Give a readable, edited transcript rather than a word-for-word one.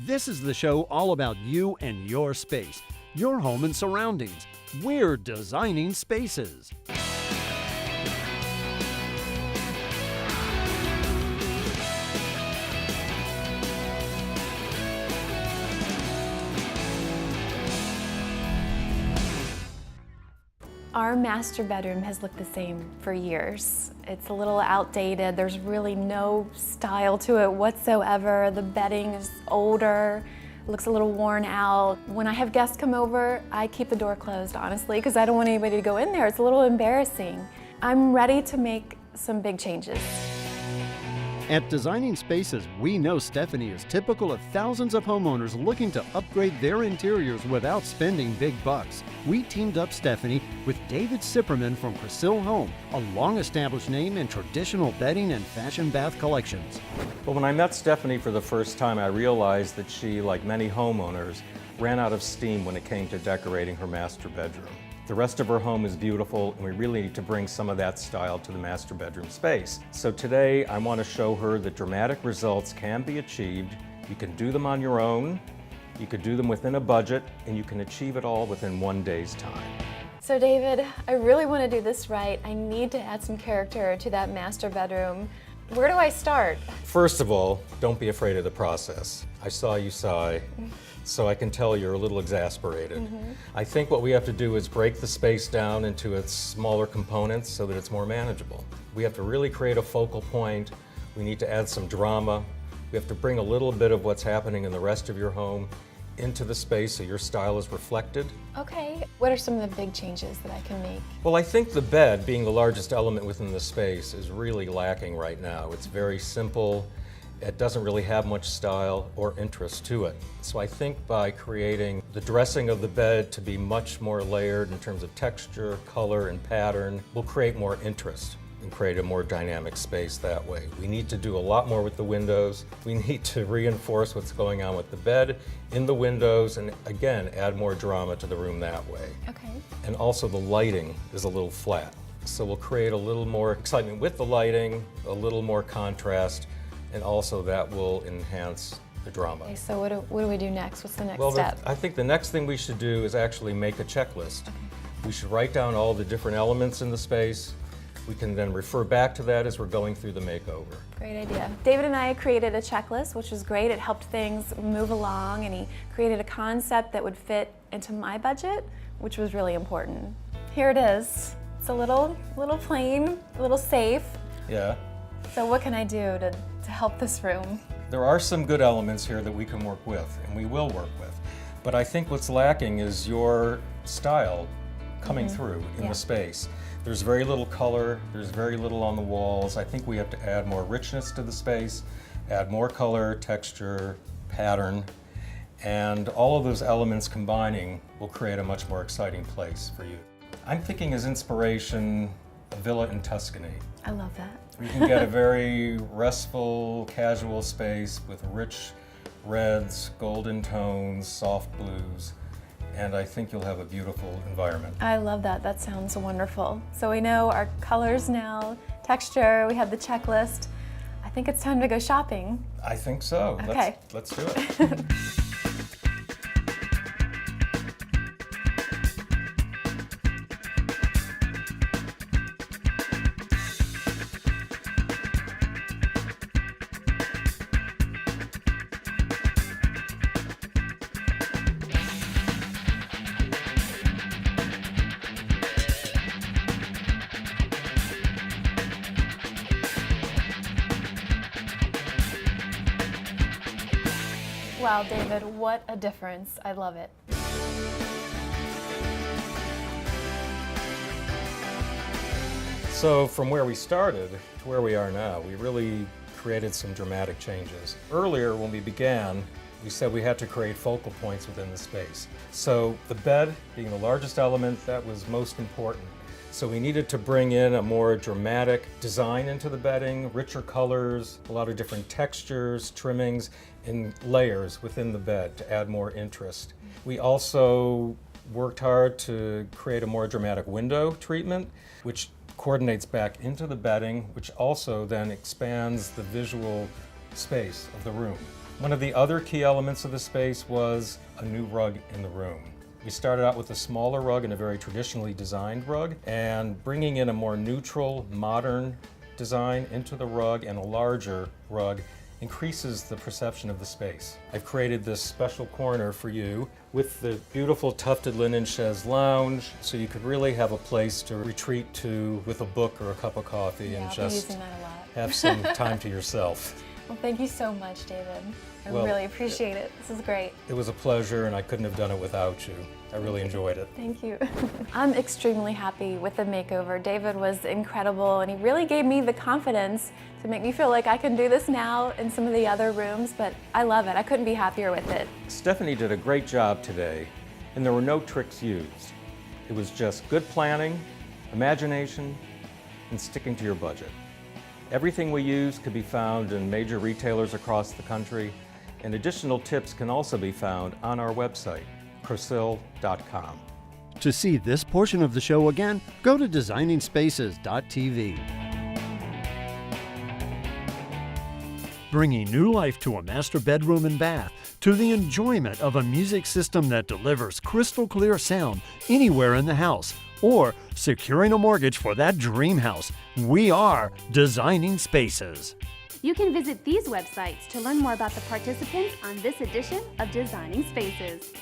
This is the show all about you and your space, your home and surroundings. We're designing spaces. Our master bedroom has looked the same for years. It's a little outdated. There's really no style to it whatsoever. The bedding is older, looks a little worn out. When I have guests come over, I keep the door closed, honestly, because I don't want anybody to go in there. It's a little embarrassing. I'm ready to make some big changes. At Designing Spaces, we know Stephanie is typical of thousands of homeowners looking to upgrade their interiors without spending big bucks. We teamed up Stephanie with David Cipperman from Croscill Home, a long-established name in traditional bedding and fashion bath collections. Well, when I met Stephanie for the first time, I realized that she, like many homeowners, ran out of steam when it came to decorating her master bedroom. The rest of her home is beautiful, and we really need to bring some of that style to the master bedroom space. So today, I want to show her that dramatic results can be achieved. You can do them on your own, you could do them within a budget, and you can achieve it all within one day's time. So David, I really want to do this right. I need to add some character to that master bedroom. Where do I start? First of all, don't be afraid of the process. I saw you sigh, so I can tell you're a little exasperated. I think what we have to do is break the space down into its smaller components so that it's more manageable. We have to really create a focal point. We need to add some drama. We have to bring a little bit of what's happening in the rest of your home into the space so your style is reflected. Okay, what are some of the big changes that I can make? Well, I think the bed, being the largest element within the space, is really lacking right now. It's very simple. It doesn't really have much style or interest to it. So I think by creating the dressing of the bed to be much more layered in terms of texture, color, and pattern, will create more interest and create a more dynamic space that way. We need to do a lot more with the windows. We need to reinforce what's going on with the bed in the windows, and again, add more drama to the room that way. Okay. And also the lighting is a little flat. So we'll create a little more excitement with the lighting, a little more contrast, and also that will enhance the drama. Okay, so what do we do next? What's the next Well, step? I think the next thing we should do is actually make a checklist. Okay. We should write down all the different elements in the space. We can then refer back to that as we're going through the makeover. Great idea. David and I created a checklist, which was great. It helped things move along, and he created a concept that would fit into my budget, which was really important. Here it is. It's a little plain, a little safe. Yeah. So what can I do to help this room? There are some good elements here that we can work with, and we will work with. But I think what's lacking is your style coming through in the space. There's very little color, there's very little on the walls. I think we have to add more richness to the space, add more color, texture, pattern, and all of those elements combining will create a much more exciting place for you. I'm thinking as inspiration, a villa in Tuscany. I love that. You can get a very restful, casual space with rich reds, golden tones, soft blues, and I think you'll have a beautiful environment. I love that. That sounds wonderful. So we know our colors now, texture, we have the checklist. I think it's time to go shopping. I think so. Okay. Let's do it. Wow, David, what a difference. I love it. So from where we started to where we are now, we really created some dramatic changes. Earlier when we began, we said we had to create focal points within the space. So the bed being the largest element, that was most important. So we needed to bring in a more dramatic design into the bedding, richer colors, a lot of different textures, trimmings, and layers within the bed to add more interest. We also worked hard to create a more dramatic window treatment, which coordinates back into the bedding, which also then expands the visual space of the room. One of the other key elements of the space was a new rug in the room. We started out with a smaller rug and a very traditionally designed rug, and bringing in a more neutral, modern design into the rug and a larger rug increases the perception of the space. I've created this special corner for you with the beautiful tufted linen chaise lounge, so you could really have a place to retreat to with a book or a cup of coffee and I'll be just using that a lot. have some time to yourself. Well, thank you so much, David. I Well, really appreciate it. This is great. It was a pleasure, and I couldn't have done it without you. I really enjoyed it. Thank you. I'm extremely happy with the makeover. David was incredible, and he really gave me the confidence to make me feel like I can do this now in some of the other rooms, but I love it. I couldn't be happier with it. Stephanie did a great job today, and there were no tricks used. It was just good planning, imagination, and sticking to your budget. Everything we used could be found in major retailers across the country, and additional tips can also be found on our website, Croscill.com. To see this portion of the show again, go to designingspaces.tv. Bringing new life to a master bedroom and bath, to the enjoyment of a music system that delivers crystal clear sound anywhere in the house, or securing a mortgage for that dream house, we are Designing Spaces. You can visit these websites to learn more about the participants on this edition of Designing Spaces.